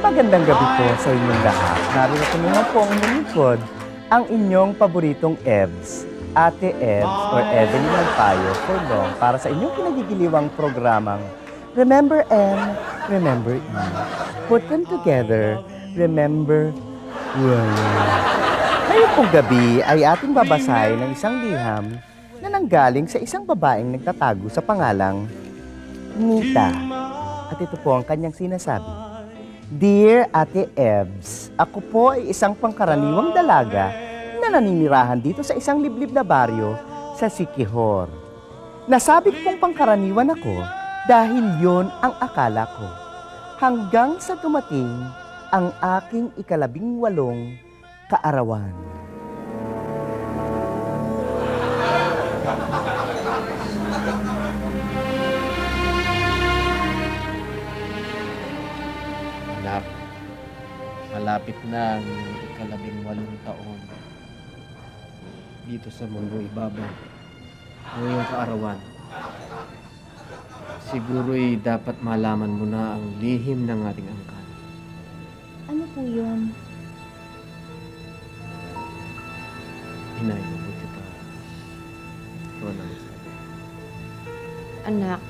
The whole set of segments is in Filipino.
Magandang gabi po sa inyong lahat. Narito naman po ang lingkod, ang inyong paboritong Ebs, Ate Ebs or Evelyn Magpayo for long para sa inyong kinagigiliwang programang Remember M, Remember E. Put them together, remember well. Ngayon pong gabi ay ating babasahin ng isang liham na nanggaling sa isang babaeng nagtatago sa pangalang Nita. At ito po ang kanyang sinasabi. Dear Ate Ebs, ako po ay isang pangkaraniwang dalaga na naninirahan dito sa isang liblib na baryo sa Siquijor. Nasabi kong pangkaraniwan ako dahil yon ang akala ko. Hanggang sa dumating ang aking ika-18 kaarawan. Anak, malapit na ang ika-18 taon dito sa mundo ibabaw. Ngayong kaarawan, siguro'y dapat malaman mo na ang lihim ng ating angkan. Ano po yun? Inay, mabuti pa. Ikaw na magsabi. Anak,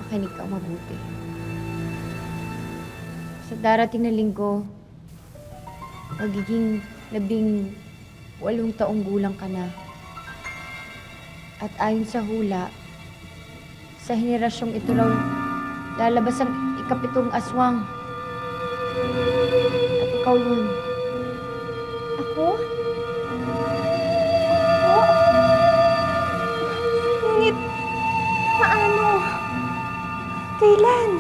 makinig ka mabuti. Sa darating na linggo, magiging 18 taong gulang ka na. At ayon sa hula, sa henerasyong ito raw, lalabas ang ika-7 aswang. At ikaw yun. Ako? Ako? Ngunit, paano? Kailan?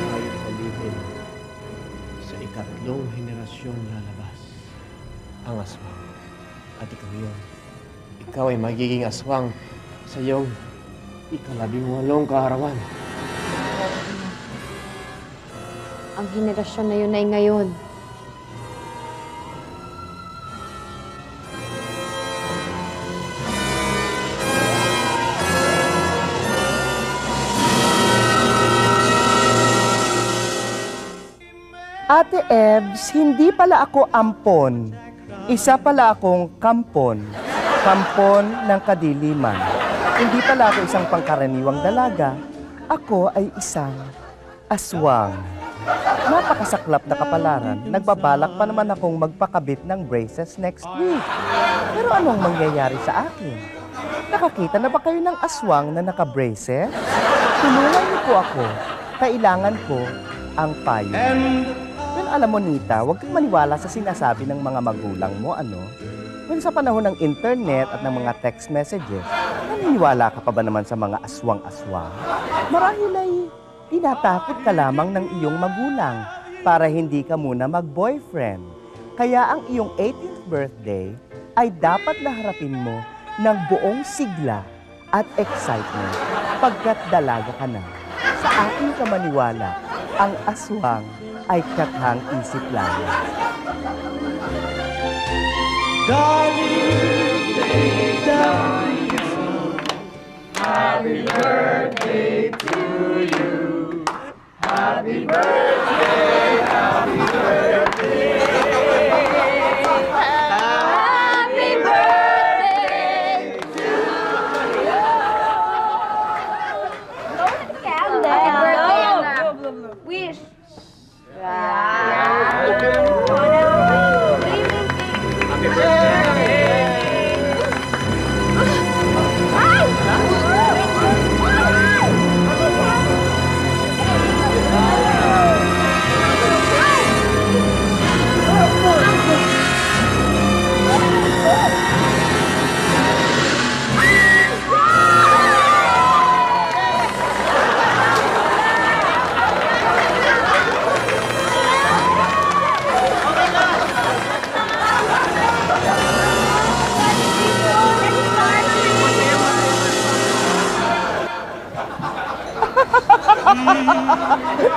Ayon sa lihim, sa ika-3 henerasyong lalabas ang aswang. At ikaw yun. Ikaw ay magiging aswang sa iyong ika-18 kaarawan. Ang henerasyon na yun ay ngayon. Ate Ebs, hindi pala ako ampon. Isa pala akong kampon. Kampon ng kadiliman. Hindi pala ako isang pangkaraniwang dalaga. Ako ay isang aswang. Napakasaklap na kapalaran. Nagbabalak pa naman akong magpakabit ng braces next week. Pero anong mangyayari sa akin? Nakakita na ba kayo ng aswang na naka-braces? Tulungan niyo po ako. Kailangan ko ang payo. Pero alam mo, Nita, huwag kang maniwala sa sinasabi ng mga magulang mo, ano? Well, sa panahon ng internet at ng mga text messages, naniniwala ka pa ba naman sa mga aswang-aswang? Marahil ay tinatakot ka lamang ng iyong magulang para hindi ka muna mag-boyfriend. Kaya ang iyong 18th birthday ay dapat na harapin mo ng buong sigla at excitement pagkat dalaga ka na. Sa aking kamaniwala, ang aswang ay kathang isip lamang. Happy birthday to you. Happy birthday, happy birthday. Happy birthday to you. Candle. Happy birthday, wish.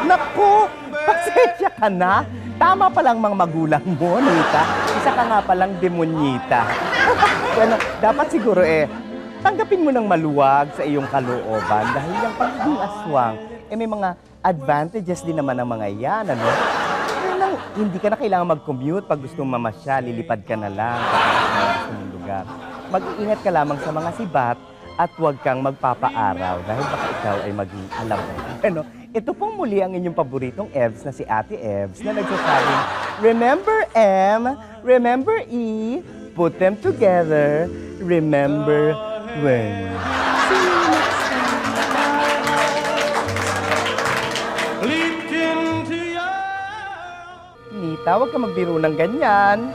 Naku, pasensya ka na. Tama palang mga magulang mo, Nita. Isa ka nga palang demonyita. Bueno, dapat siguro tanggapin mo ng maluwag sa iyong kalooban dahil yung pagiging aswang, may mga advantages din naman ng mga yan, ano? Kaya lang, hindi ka na kailangan mag-commute pag gustong mamasyal, lilipad ka na lang sa gusto mong lugar. Mag-iingat ka lamang sa mga sibat at huwag kang magpapaaraw dahil baka ikaw ay maging alam mo. Ano? Ito pong muli ang inyong paboritong Evs na si Ate Evs na nagsasabing, remember M, remember E, put them together, remember when. See you next time. Nita, huwag ka magbiro ng ganyan.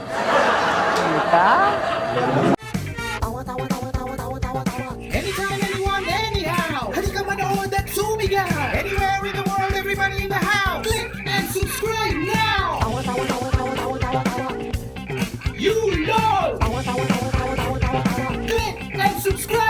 Nita? Anytime, anyone, anyhow. Halika manood at sumigaw. Anywhere in the world, everybody in the house. Click and subscribe now. You know. Click and subscribe.